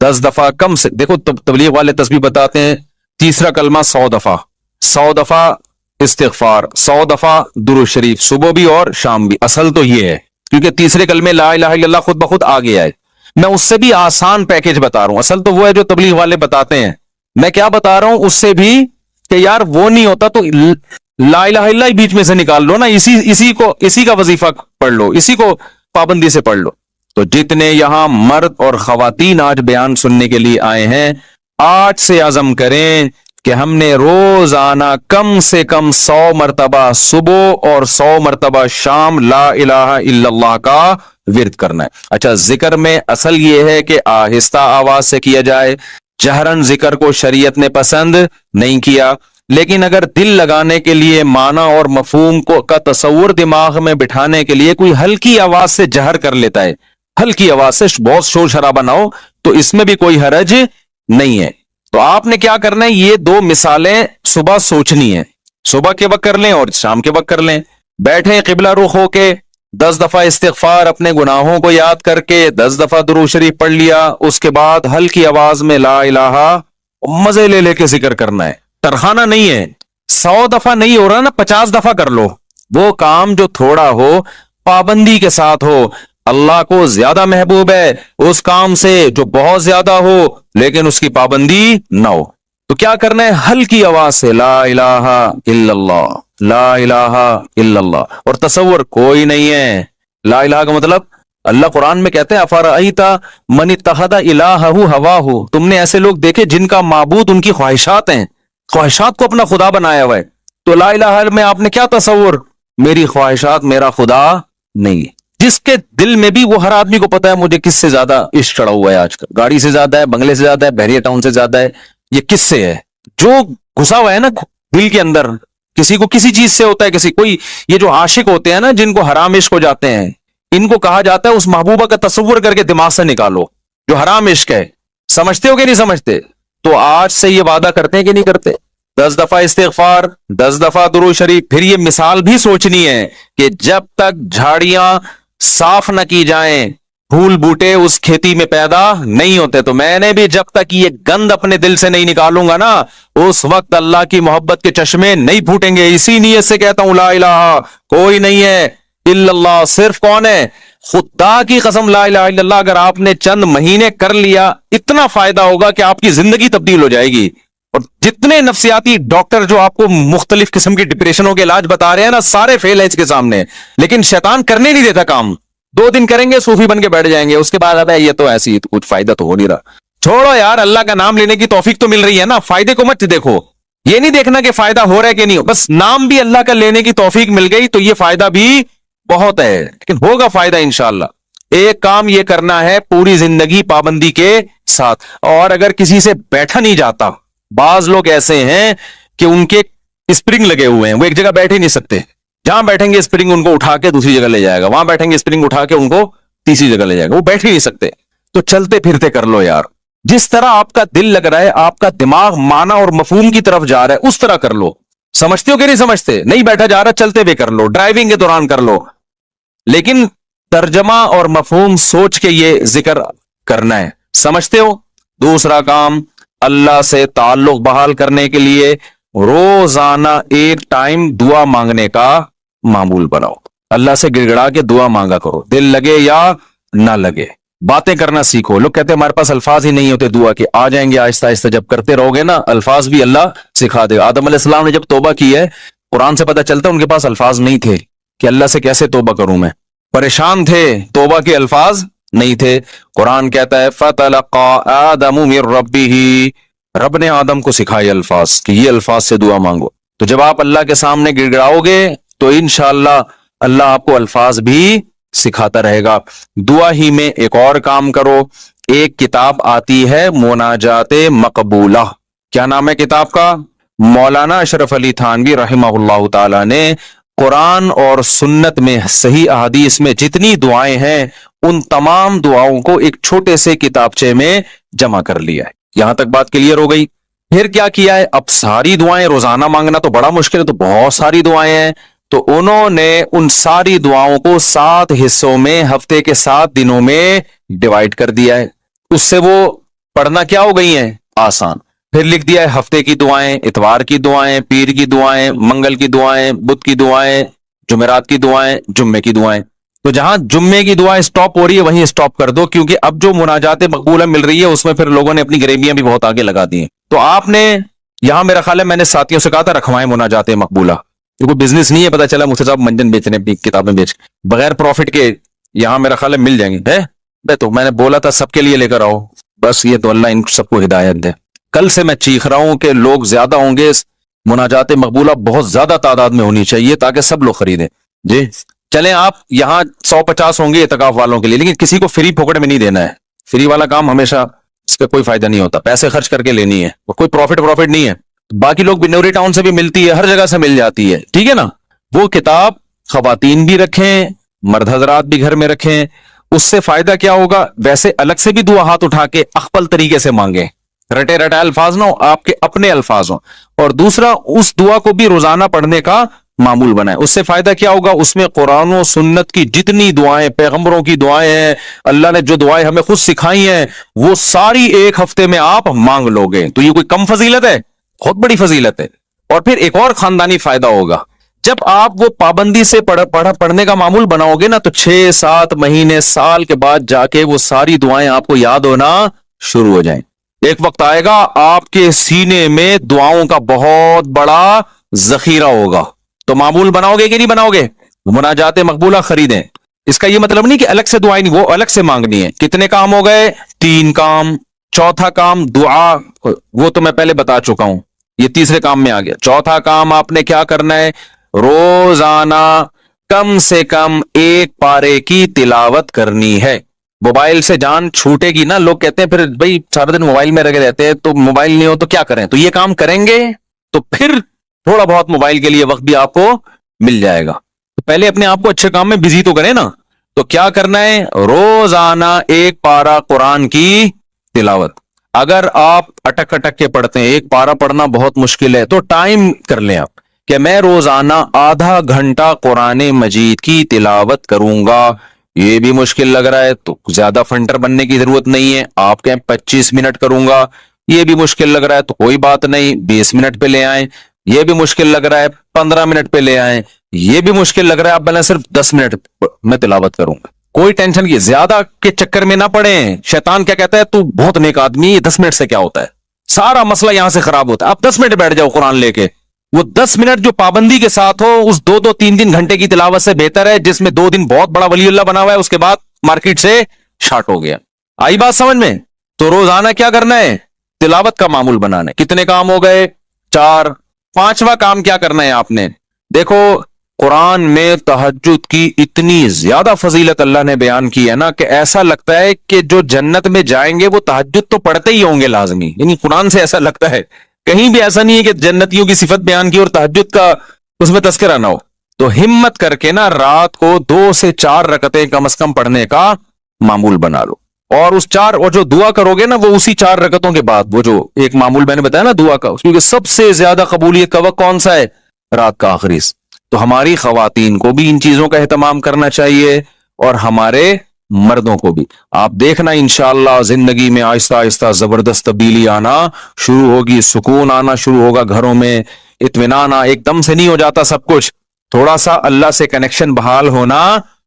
10 دفعہ کم سے دیکھو تبلیغ والے تسبیح بتاتے ہیں تیسرا کلمہ 100 دفعہ، 100 دفعہ استغفار، 100 دفعہ درود شریف، صبح بھی اور شام بھی. اصل تو یہ ہے کیونکہ تیسرے کلمے لا الہ الا اللہ خود بخود آ گیا ہے. میں اس سے بھی آسان پیکج بتا رہا ہوں. اصل تو وہ ہے جو تبلیغ والے بتاتے ہیں. میں کیا بتا رہا ہوں اس سے بھی کہ یار وہ نہیں ہوتا تو لا الہ الا اللہ بیچ میں سے نکال لو نا، اسی کا وظیفہ پڑھ لو، اسی کو پابندی سے پڑھ لو. تو جتنے یہاں مرد اور خواتین آج بیان سننے کے لیے آئے ہیں، آج سے عزم کریں کہ ہم نے روزانہ کم سے کم 100 مرتبہ صبح اور 100 مرتبہ شام لا الہ الا اللہ کا ورد کرنا ہے. اچھا، ذکر میں اصل یہ ہے کہ آہستہ آواز سے کیا جائے. جہرن ذکر کو شریعت نے پسند نہیں کیا، لیکن اگر دل لگانے کے لیے معنی اور مفہوم کا تصور دماغ میں بٹھانے کے لیے کوئی ہلکی آواز سے جہر کر لیتا ہے، ہلکی آواز سے بہت شور شرابہ نہ ہو، تو اس میں بھی کوئی حرج نہیں ہے. تو آپ نے کیا کرنا ہے، یہ 2 مثالیں صبح سوچنی ہے. صبح کے وقت کر لیں اور شام کے وقت کر لیں. بیٹھیں قبلہ رخ ہو کے 10 دفعہ استغفار اپنے گناہوں کو یاد کر کے، 10 دفعہ درود شریف پڑھ لیا. اس کے بعد ہلکی آواز میں لا الہ، مزے لے لے کے ذکر کرنا ہے. ترخانہ نہیں ہے. 100 دفعہ نہیں ہو رہا نا، 50 دفعہ کر لو. وہ کام جو تھوڑا ہو پابندی کے ساتھ ہو. اللہ کو زیادہ محبوب ہے اس کام سے جو بہت زیادہ ہو لیکن اس کی پابندی نہ ہو. تو کیا کرنا ہے، ہلکی آواز سے لا الہ الا اللہ، لا الہ الا اللہ. اور تصور کوئی نہیں ہے. لا الہ کا مطلب اللہ قرآن میں کہتے ہیں افرأیت من اتخذ الہہ ہواہ، تم نے ایسے لوگ دیکھے جن کا معبود ان کی خواہشات ہیں، خواہشات کو اپنا خدا بنایا ہوا ہے. تو لا الہ میں آپ نے کیا تصور، میری خواہشات میرا خدا نہیں. جس کے دل میں بھی، وہ ہر آدمی کو پتا ہے مجھے کس سے زیادہ عشق چڑھا ہوا ہے آج کل، گاڑی سے زیادہ ہے، بنگلے سے زیادہ ہے، بحریہ ٹاؤن سے زیادہ ہے. یہ کس سے ہے جو گھسا ہوا ہے نا دل کے اندر. کسی کو کسی چیز سے ہوتا ہے، کسی کوئی یہ جو عاشق ہوتے ہیں نا جن کو حرام عشق ہو جاتے ہیں، ان کو کہا جاتا ہے اس محبوبہ کا تصور کر کے دماغ سے نکالو جو حرام عشق ہے. سمجھتے ہو کہ نہیں سمجھتے؟ تو آج سے یہ وعدہ کرتے ہیں کہ نہیں کرتے؟ 10 دفعہ استغفار، 10 دفعہ درود شریف. پھر یہ مثال بھی سوچنی ہے کہ جب تک جھاڑیاں صاف نہ کی جائیں، پھول بوٹے اس کھیتی میں پیدا نہیں ہوتے. تو میں نے بھی جب تک یہ گند اپنے دل سے نہیں نکالوں گا نا، اس وقت اللہ کی محبت کے چشمے نہیں پھوٹیں گے. اسی نیت سے کہتا ہوں لا الہ کوئی نہیں ہے الا اللہ. صرف کون ہے؟ خدا کی قسم لا الہ الا اللہ اگر آپ نے چند مہینے کر لیا، اتنا فائدہ ہوگا کہ آپ کی زندگی تبدیل ہو جائے گی. اور جتنے نفسیاتی ڈاکٹر جو آپ کو مختلف قسم کی ڈپریشنوں کے علاج بتا رہے ہیں نا، سارے فیل ہے اس کے سامنے. لیکن شیطان کرنے نہیں دیتا کام. 2 دن کریں گے صوفی بن کے بیٹھ جائیں گے، اس کے بعد اب یہ تو ایسی کچھ فائدہ تو ہو نہیں رہا. چھوڑو یار، اللہ کا نام لینے کی توفیق تو مل رہی ہے نا، فائدے کو مت دیکھو. یہ نہیں دیکھنا کہ فائدہ ہو رہا ہے کہ نہیں ہو، بس نام بھی اللہ کا لینے کی توفیق مل گئی تو یہ فائدہ بھی بہت ہے. لیکن ہوگا فائدہ انشاءاللہ. ایک کام یہ کرنا ہے پوری زندگی پابندی کے ساتھ. اور اگر کسی سے بیٹھا نہیں جاتا، بعض لوگ ایسے ہیں کہ ان کے اسپرنگ لگے ہوئے ہیں، وہ ایک جگہ بیٹھ ہی نہیں سکتے. جہاں بیٹھیں گے اسپرنگ ان کو اٹھا کے دوسری جگہ لے جائے گا، وہاں بیٹھیں گے اسپرنگ اٹھا کے ان کو تیسری جگہ لے جائے گا، وہ بیٹھ ہی نہیں سکتے. تو چلتے پھرتے کر لو یار. جس طرح آپ کا دل لگ رہا ہے، آپ کا دماغ معنی اور مفہوم کی طرف جا رہا ہے، اس طرح کر لو. سمجھتے ہو کہ نہیں سمجھتے؟ نہیں بیٹھا جا رہا، چلتے ہوئے کر لو، ڈرائیونگ کے دوران کر لو. لیکن ترجمہ اور مفہوم سوچ کے یہ ذکر کرنا ہے. سمجھتے ہو؟ دوسرا کام، اللہ سے تعلق بحال کرنے کے لیے روزانہ ایک ٹائم دعا مانگنے کا معمول بناؤ. اللہ سے گڑ گڑا کے دعا مانگا کرو، دل لگے یا نہ لگے. باتیں کرنا سیکھو. لوگ کہتے ہیں ہمارے پاس الفاظ ہی نہیں ہوتے دعا کے. آ جائیں گے آہستہ آہستہ، جب کرتے رہو گے نا الفاظ بھی اللہ سکھا دے. آدم علیہ السلام نے جب توبہ کی ہے، قرآن سے پتہ چلتا ہے ان کے پاس الفاظ نہیں تھے کہ اللہ سے کیسے توبہ کروں. میں پریشان تھے، توبہ کے الفاظ نہیں تھے. قرآن کہتا ہے فَتَلَقَّى آدَمُ مِن رَبِّهِ، رب نے آدم کو سکھائے الفاظ کہ یہ الفاظ سے دعا مانگو. تو جب آپ اللہ کے سامنے گڑ گڑاؤ گے تو انشاءاللہ اللہ آپ کو الفاظ بھی سکھاتا رہے گا. دعا ہی میں ایک اور کام کرو. ایک کتاب آتی ہے مناجات مقبولہ. کیا نام ہے کتاب کا؟ مولانا اشرف علی تھانوی رحمہ اللہ تعالی نے قرآن اور سنت میں صحیح احادیث میں جتنی دعائیں ہیں ان تمام دعاؤں کو ایک چھوٹے سے کتابچے میں جمع کر لیا ہے. یہاں تک بات کلیئر ہو گئی؟ پھر کیا کیا ہے؟ اب ساری دعائیں روزانہ مانگنا تو بڑا مشکل ہے، تو بہت ساری دعائیں ہیں. تو انہوں نے ان ساری دعاؤں کو 7 حصوں میں ہفتے کے 7 دنوں میں ڈیوائیڈ کر دیا ہے. اس سے وہ پڑھنا کیا ہو گئی ہیں؟ آسان. پھر لکھ دیا ہے ہفتے کی دعائیں، اتوار کی دعائیں، پیر کی دعائیں، منگل کی دعائیں، بدھ کی دعائیں، جمعرات کی دعائیں، جمعے کی دعائیں. تو جہاں جمعے کی دعائیں سٹاپ ہو رہی ہے وہیں سٹاپ کر دو، کیونکہ اب جو مناجات مقبولہ مل رہی ہے اس میں پھر لوگوں نے اپنی غریبیاں بھی بہت آگے لگا دی ہیں. تو آپ نے یہاں میرا خیال ہے میں نے ساتھیوں سے کہا تھا رکھوائیں مناجات مقبولہ. کوئی بزنس نہیں ہے، پتا چلا مجھے صاحب منجن بیچ رہے ہیں، کتابیں بیچ بغیر پروفٹ کے. یہاں میرا خیال ہے مل جائیں گے. تو میں نے بولا تھا سب کے لیے لے کر آؤ. بس یہ تو اللہ ان سب کو ہدایت دے. کل سے میں چیخ رہا ہوں کہ لوگ زیادہ ہوں گے، مناجات مقبولہ بہت زیادہ تعداد میں ہونی چاہیے تاکہ سب لوگ خریدیں. جی چلیں، آپ یہاں 150 ہوں گے اعتکاف والوں کے لیے، لیکن کسی کو فری پھوکٹ میں نہیں دینا ہے. فری والا کام ہمیشہ اس کا کوئی فائدہ نہیں ہوتا، پیسے خرچ کر کے لینی ہے، کوئی پروفٹ نہیں ہے. باقی لوگ بنوری ٹاؤن سے بھی ملتی ہے، ہر جگہ سے مل جاتی ہے، ٹھیک ہے نا. وہ کتاب خواتین بھی رکھیں، مرد حضرات بھی گھر میں رکھیں. اس سے فائدہ کیا ہوگا؟ ویسے الگ سے بھی دعا ہاتھ اٹھا کے اخپل طریقے سے مانگیں، رٹے رٹائے الفاظ نہ ہو، آپ کے اپنے الفاظ ہوں. اور دوسرا، اس دعا کو بھی روزانہ پڑھنے کا معمول بنائیں. اس سے فائدہ کیا ہوگا؟ اس میں قرآن و سنت کی جتنی دعائیں، پیغمبروں کی دعائیں ہیں، اللہ نے جو دعائیں ہمیں خود سکھائی ہیں، وہ ساری ایک ہفتے میں آپ مانگ لو گے. تو یہ کوئی کم فضیلت ہے؟ بہت بڑی فضیلت ہے. اور پھر ایک اور خاندانی فائدہ ہوگا، جب آپ وہ پابندی سے پڑھنے کا معمول بناؤ گے نا، تو 6-7 مہینے، سال کے بعد جا کے وہ ساری دعائیں آپ کو یاد ہونا شروع ہو جائیں. ایک وقت آئے گا آپ کے سینے میں دعاؤں کا بہت بڑا ذخیرہ ہوگا. تو معمول بناؤ گے کہ نہیں بناؤ گے؟ مناجات مقبولہ خریدیں. اس کا یہ مطلب نہیں کہ الگ سے دعائیں نہیں، وہ الگ سے مانگنی ہے. کتنے کام ہو گئے؟ 3 کام. چوتھا کام دعا، وہ تو میں پہلے بتا چکا ہوں، یہ تیسرے کام میں آ گیا. چوتھا کام آپ نے کیا کرنا ہے؟ روزانہ کم سے کم 1 پارے کی تلاوت کرنی ہے. موبائل سے جان چھوٹے گی نا. لوگ کہتے ہیں پھر بھائی سارا دن موبائل میں لگے رہتے ہیں، تو موبائل نہیں ہو تو کیا کریں؟ تو یہ کام کریں گے تو پھر تھوڑا بہت موبائل کے لیے وقت بھی آپ کو مل جائے گا. تو پہلے اپنے آپ کو اچھے کام میں بزی تو کریں نا. تو کیا کرنا ہے؟ روزانہ 1 پارا قرآن کی تلاوت. اگر آپ اٹک اٹک کے پڑھتے ہیں، 1 پارا پڑھنا بہت مشکل ہے، تو ٹائم کر لیں آپ کہ میں روزانہ آدھا گھنٹہ قرآن مجید کی تلاوت کروں گا. یہ بھی مشکل لگ رہا ہے تو زیادہ فنٹر بننے کی ضرورت نہیں ہے، آپ کہیں 25 منٹ کروں گا. یہ بھی مشکل لگ رہا ہے تو کوئی بات نہیں، 20 منٹ پہ لے آئیں. یہ بھی مشکل لگ رہا ہے 15 منٹ پہ لے آئیں. یہ بھی مشکل لگ رہا ہے آپ بولیں صرف 10 منٹ میں تلاوت کروں گا. کوئی ٹینشن کی زیادہ کے چکر میں نہ پڑیں. شیطان کیا کہتا ہے؟ تو بہت نیک آدمی، 10 منٹ سے کیا ہوتا ہے؟ سارا مسئلہ یہاں سے خراب ہوتا ہے. آپ 10 منٹ بیٹھ جاؤ قرآن لے کے. وہ 10 منٹ جو پابندی کے ساتھ ہو، اس 2-3 گھنٹے کی تلاوت سے بہتر ہے جس میں 2 دن بہت بڑا ولی اللہ بنا ہوا ہے، اس کے بعد مارکیٹ سے شارٹ ہو گیا. آئی بات سمجھ میں؟ تو روزانہ کیا کرنا ہے؟ تلاوت کا معمول بنانا ہے. کتنے کام ہو گئے؟ 4. 5واں کام کیا کرنا ہے آپ نے؟ دیکھو قرآن میں تہجد کی اتنی زیادہ فضیلت اللہ نے بیان کی ہے نا کہ ایسا لگتا ہے کہ جو جنت میں جائیں گے وہ تہجد تو پڑھتے ہی ہوں گے لازمی. یعنی قرآن سے ایسا لگتا ہے، کہیں بھی ایسا نہیں ہے کہ جنتیوں کی صفت بیان کی اور تہجد کا اس میں تذکرہ نہ ہو. تو ہمت کر کے نا رات کو 2 سے 4 رکعتیں کم از کم پڑھنے کا معمول بنا لو. اور اس 4 اور جو دعا کرو گے نا وہ اسی 4 رکعتوں کے بعد، وہ جو ایک معمول میں نے بتایا نا دعا کا، کیونکہ سب سے زیادہ قبولیت کا وقت کون سا ہے؟ رات کا آخری. تو ہماری خواتین کو بھی ان چیزوں کا اہتمام کرنا چاہیے اور ہمارے مردوں کو بھی. آپ دیکھنا انشاءاللہ زندگی میں آہستہ آہستہ زبردست تبدیلی آنا شروع ہوگی، سکون آنا شروع ہوگا گھروں میں، اطمینان. ایک دم سے نہیں ہو جاتا سب کچھ، تھوڑا سا اللہ سے کنیکشن بحال ہونا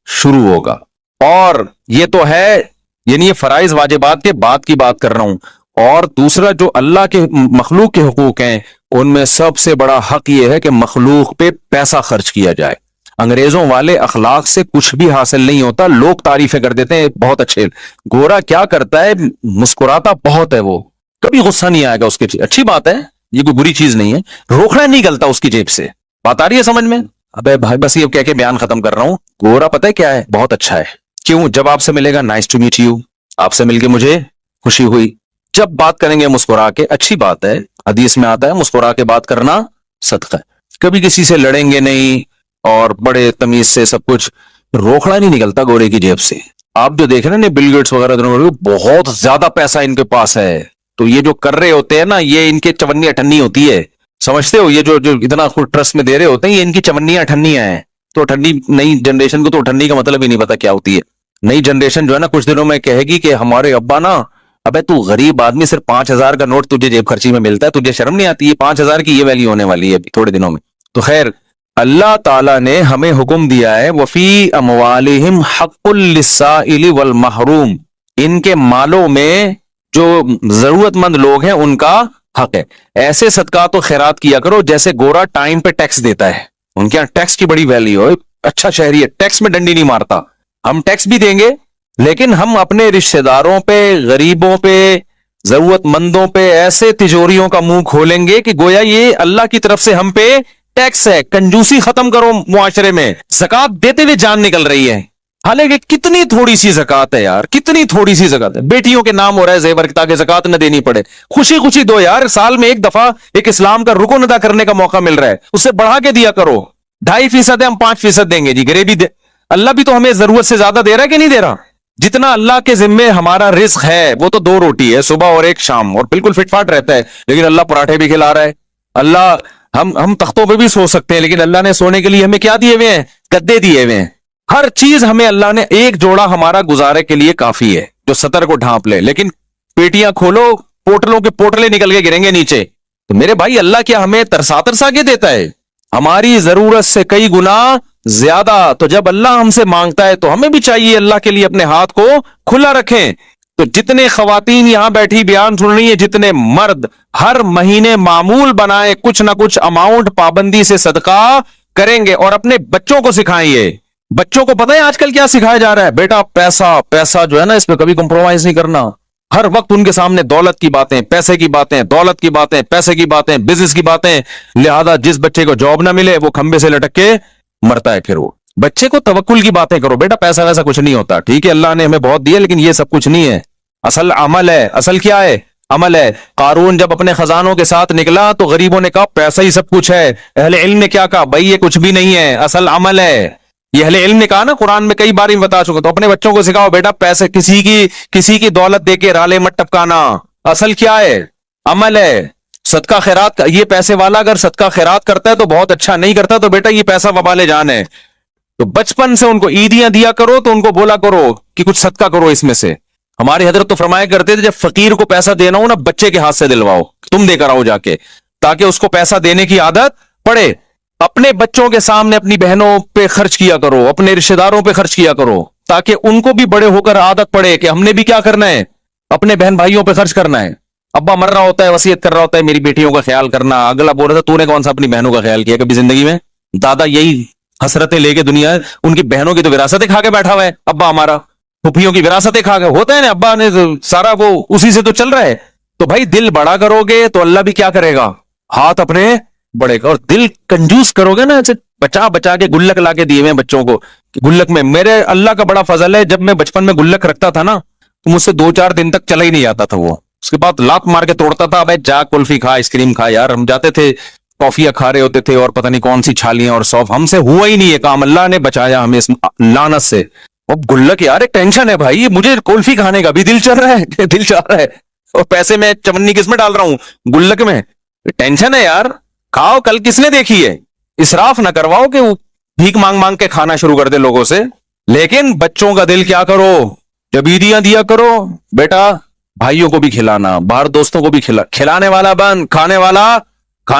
شروع ہوگا. اور یہ تو ہے، یعنی یہ فرائض واجبات کے بعد کی بات کر رہا ہوں. اور دوسرا جو اللہ کے مخلوق کے حقوق ہیں، ان میں سب سے بڑا حق یہ ہے کہ مخلوق پہ پیسہ خرچ کیا جائے. انگریزوں والے اخلاق سے کچھ بھی حاصل نہیں ہوتا. لوگ تعریفیں کر دیتے ہیں بہت اچھے. گورا کیا کرتا ہے؟ مسکراتا بہت ہے، وہ کبھی غصہ نہیں آئے گا اس کے. اچھی بات ہے، یہ کوئی بری چیز نہیں ہے. روکنا نہیں نکلتا اس کی جیب سے. بات آ رہی ہے سمجھ میں؟ ابے بھائی بس یہ کہہ کے بیان ختم کر رہا ہوں. گورا پتہ ہے کیا ہے؟ بہت اچھا ہے. کیوں؟ جب آپ سے ملے گا نائس ٹو میٹ یو، آپ سے مل کے مجھے خوشی ہوئی. جب بات کریں گے مسکرا کے، اچھی بات ہے، حدیث میں آتا ہے مسکرا کے بات کرنا صدقہ ہے. کبھی کسی سے لڑیں گے نہیں اور بڑے تمیز سے سب کچھ. روکڑا نہیں نکلتا گورے کی جیب سے. آپ جو دیکھ رہے ہیں بل گیٹس وغیرہ بہت زیادہ پیسہ ان کے پاس ہے، تو یہ جو کر رہے ہوتے ہیں نا، یہ ان کے چونی اٹھنی ہوتی ہے. سمجھتے ہو؟ یہ جو اتنا ٹرسٹ میں دے رہے ہوتے ہیں، یہ ان کی چونیاں اٹھنیاں ہیں. تو اٹھنی نئی جنریشن کو تو اٹھنی کا مطلب ہی نہیں پتا کیا ہوتی ہے. نئی جنریشن جو ہے نا کچھ دنوں میں کہے گی کہ ہمارے ابا نا ابے تو غریب آدمی صرف 5,000 کا نوٹ تجھے جیب خرچی میں ملتا ہے, تجھے شرم نہیں آتی؟ یہ 5,000 کی یہ ویلیو ہونے والی ہے ابھی تھوڑے دنوں میں. تو خیر, اللہ تعالیٰ نے ہمیں حکم دیا ہے وفی اموالہم حق للسائل والمحروم, ان کے مالوں میں جو ضرورت مند لوگ ہیں ان کا حق ہے. ایسے صدقات و خیرات کیا کرو جیسے گورا ٹائم پہ ٹیکس دیتا ہے. ان کے یہاں ٹیکس کی بڑی ویلیو ہے, اچھا شہری ہے, ٹیکس میں ڈنڈی نہیں مارتا. ہم ٹیکس بھی دیں گے لیکن ہم اپنے رشتہ داروں پہ, غریبوں پہ, ضرورت مندوں پہ ایسے تجوریوں کا منہ کھولیں گے کہ گویا یہ اللہ کی طرف سے ہم پہ ٹیکس ہے. کنجوسی ختم کرو معاشرے میں. زکات دیتے ہوئے جان نکل رہی ہے, حالانکہ کتنی تھوڑی سی زکات ہے یار, کتنی تھوڑی سی زکات ہے. بیٹیوں کے نام ہو رہا ہے زیور تاکہ زکات نہ دینی پڑے. خوشی خوشی دو یار, سال میں ایک دفعہ ایک اسلام کا رکن ادا کرنے کا موقع مل رہا ہے, اسے بڑھا کے دیا کرو. 2.5% ہے, ہم 5% دیں گے جی. غریبی اللہ بھی تو ہمیں ضرورت سے زیادہ دے رہا ہے کہ نہیں دے رہا؟ جتنا اللہ کے ذمے ہمارا رزق ہے وہ تو 2 روٹی ہے, صبح اور ایک شام, اور بالکل فٹ فاٹ رہتا ہے. لیکن اللہ پراٹھے بھی کھلا رہا ہے. اللہ ہم تختوں پہ بھی سو سکتے ہیں, لیکن اللہ نے سونے کے لیے ہمیں کیا دیے ہوئے ہیں؟ گدے دیے ہوئے ہیں. ہر چیز ہمیں اللہ نے, ایک جوڑا ہمارا گزارے کے لیے کافی ہے جو سطر کو ڈھانپ لے, لیکن پیٹیاں کھولو پوٹلوں کے پوٹلے نکل کے گریں گے نیچے. تو میرے بھائی اللہ کیا ہمیں ترسا ترسا کے دیتا ہے؟ ہماری ضرورت سے کئی گنا زیادہ. تو جب اللہ ہم سے مانگتا ہے تو ہمیں بھی چاہیے اللہ کے لیے اپنے ہاتھ کو کھلا رکھیں. تو جتنے خواتین یہاں بیٹھی بیان سن رہی ہیں, جتنے مرد, ہر مہینے معمول بنائیں کچھ نہ کچھ اماؤنٹ پابندی سے صدقہ کریں گے, اور اپنے بچوں کو سکھائیں. یہ بچوں کو پتہ ہے آج کل کیا سکھایا جا رہا ہے؟ بیٹا پیسہ پیسہ جو ہے نا, اس پہ کبھی کمپرومائز نہیں کرنا. ہر وقت ان کے سامنے دولت کی باتیں, پیسے کی باتیں, دولت کی باتیں, پیسے کی باتیں, بزنس کی باتیں. لہذا جس بچے کو جاب نہ ملے وہ کھمبے سے لٹک کے مرتا ہے. پھر وہ بچے کو توکل کی باتیں کرو. بیٹا پیسہ ویسا کچھ نہیں ہوتا, ٹھیک ہے اللہ نے ہمیں بہت دیا لیکن یہ سب کچھ نہیں ہے. اصل عمل ہے. اصل کیا ہے؟ عمل ہے. قارون جب اپنے خزانوں کے ساتھ نکلا تو غریبوں نے کہا پیسہ ہی سب کچھ ہے. اہل علم نے کیا کہا؟ بھائی یہ کچھ بھی نہیں ہے, اصل عمل ہے. یہ اہل علم نے کہا نا, قرآن میں کئی بار ہی بتا چکا. تو اپنے بچوں کو سکھاؤ بیٹا پیسے, کسی کی دولت دے کے رالے مت ٹپکانا. اصل کیا ہے؟ عمل ہے. صدقہ خیرات کا, یہ پیسے والا اگر صدقہ خیرات کرتا ہے تو بہت اچھا, نہیں کرتا تو بیٹا یہ پیسہ وبال جان ہے. تو بچپن سے ان کو عیدیاں دیا کرو تو ان کو بولا کرو کہ کچھ صدقہ کرو اس میں سے. ہمارے حضرت تو فرمایا کرتے تھے جب فقیر کو پیسہ دینا ہو نا, بچے کے ہاتھ سے دلواؤ, تم دے کر آؤ جا کے, تاکہ اس کو پیسہ دینے کی عادت پڑے. اپنے بچوں کے سامنے اپنی بہنوں پہ خرچ کیا کرو, اپنے رشتہ داروں پہ خرچ کیا کرو, تاکہ ان کو بھی بڑے ہو کر عادت پڑے کہ ہم نے بھی کیا کرنا ہے, اپنے بہن بھائیوں پہ خرچ کرنا ہے. ابا مر رہا ہوتا ہے, وصیت کر رہا ہوتا ہے میری بیٹیوں کا خیال کرنا, اگلا بول رہا تھا تو نے کون سا اپنی بہنوں کا خیال کیا کبھی زندگی میں؟ دادا یہی حسرتیں لے کے دنیا, ان کی بہنوں کی تو وراثتیں کھا کے بیٹھا ہوا ہے ابا ہمارا, پھوپھیوں کی وراثتیں کھا کے, ہوتا ہے نا ابا نے سارا وہ اسی سے تو چل رہا ہے. تو بھائی دل بڑا کرو گے تو اللہ بھی کیا کرے گا, ہاتھ اپنے بڑے گا. اور دل کنجوس کرو گے نا, ایسے بچا بچا کے گلک لا کے دیے ہوئے بچوں کو, گلک میں میرے اللہ کا بڑا فضل ہے, جب میں بچپن میں گلک رکھتا تھا نا تو مجھ سے 2-4 دن تک چلا ہی نہیں جاتا تھا وہ. اس کے بعد لات مار کے توڑتا تھا, بھائی جا کلفی کھا, آئس کریم کھا. یار ہم جاتے تھے کافیاں کھا رہے ہوتے تھے اور پتہ نہیں کون سی چھالیاں اور سوف, ہم سے ہوا ہی نہیں ہے کام, اللہ نے بچایا ہمیں اس لعنت سے. اب گلک یار ایک ٹینشن ہے بھائی, مجھے کلفی کھانے کا بھی دل چل رہا ہے, دل چاہ رہا ہے, اور پیسے میں چمنی کس میں ڈال رہا ہوں, گلک میں. ٹینشن ہے یار, کھاؤ, کل کس نے دیکھی ہے. اسراف نہ کرواؤ کہ وہ بھیک مانگ مانگ کے کھانا شروع کر دے لوگوں سے. لیکن بچوں کا دل کیا کرو, جب عیدیاں دیا کرو بیٹا بھائیوں کو بھی کھلانا, باہر دوستوں کو بھی کھلانے والا بن, کھانے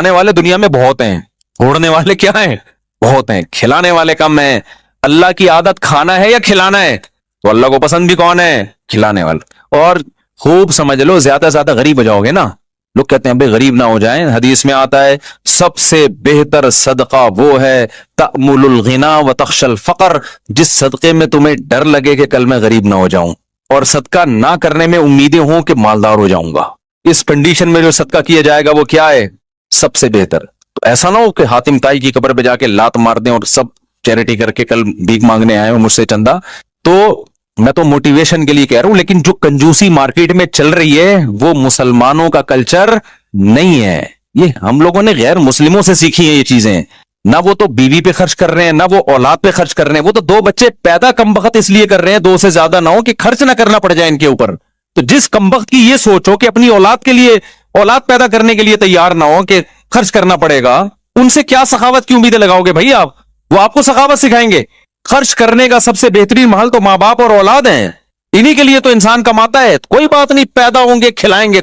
والے دنیا میں بہت ہیں, پھوڑنے والے کیا ہیں, بہت ہیں, کھلانے والے کم ہیں. اللہ کی عادت کھانا ہے یا کھلانا ہے, تو اللہ کو پسند بھی کون ہے, کھلانے والا. اور خوب سمجھ لو, زیادہ سے زیادہ غریب ہو جاؤ گے نا, لوگ کہتے ہیں بھائی غریب نہ ہو جائیں, حدیث میں آتا ہے سب سے بہتر صدقہ وہ ہے تأمل الغنا وتخشى الفقر, جس صدقے میں تمہیں ڈر لگے کہ کل میں غریب نہ ہو جاؤں, اور صدقہ نہ کرنے میں امیدیں ہوں کہ مالدار ہو جاؤں گا. اس کنڈیشن میں جو صدقہ کیا جائے گا وہ کیا ہے, سب سے بہتر. تو ایسا نہ ہو کہ حاتم طائی کی قبر پہ جا کے لات مار دیں اور سب چیریٹی کر کے کل بھیک مانگنے آئے ہو مجھ سے چندہ. تو میں تو موٹیویشن کے لیے کہہ رہا ہوں, لیکن جو کنجوسی مارکیٹ میں چل رہی ہے وہ مسلمانوں کا کلچر نہیں ہے. یہ ہم لوگوں نے غیر مسلموں سے سیکھی ہیں یہ چیزیں. نہ وہ تو بیوی پہ خرچ کر رہے ہیں, نہ وہ اولاد پہ خرچ کر رہے ہیں, وہ تو 2 بچے پیدا کم بخت اس لیے کر رہے ہیں 2 سے زیادہ نہ ہو کہ خرچ نہ کرنا پڑ جائے ان کے اوپر. تو جس کم بخت کی یہ سوچو کہ اپنی اولاد کے لیے, اولاد پیدا کرنے کے لیے تیار نہ ہو کہ خرچ کرنا پڑے گا, ان سے کیا سخاوت کی امیدیں لگاؤ گے بھائی آپ؟ وہ آپ کو سخاوت سکھائیں گے. خرچ کرنے کا سب سے بہترین محل تو ماں باپ اور اولاد ہیں. انہی کے لیے تو انسان کماتا ہے. کوئی بات نہیں, پیدا ہوں گے, کھلائیں گے.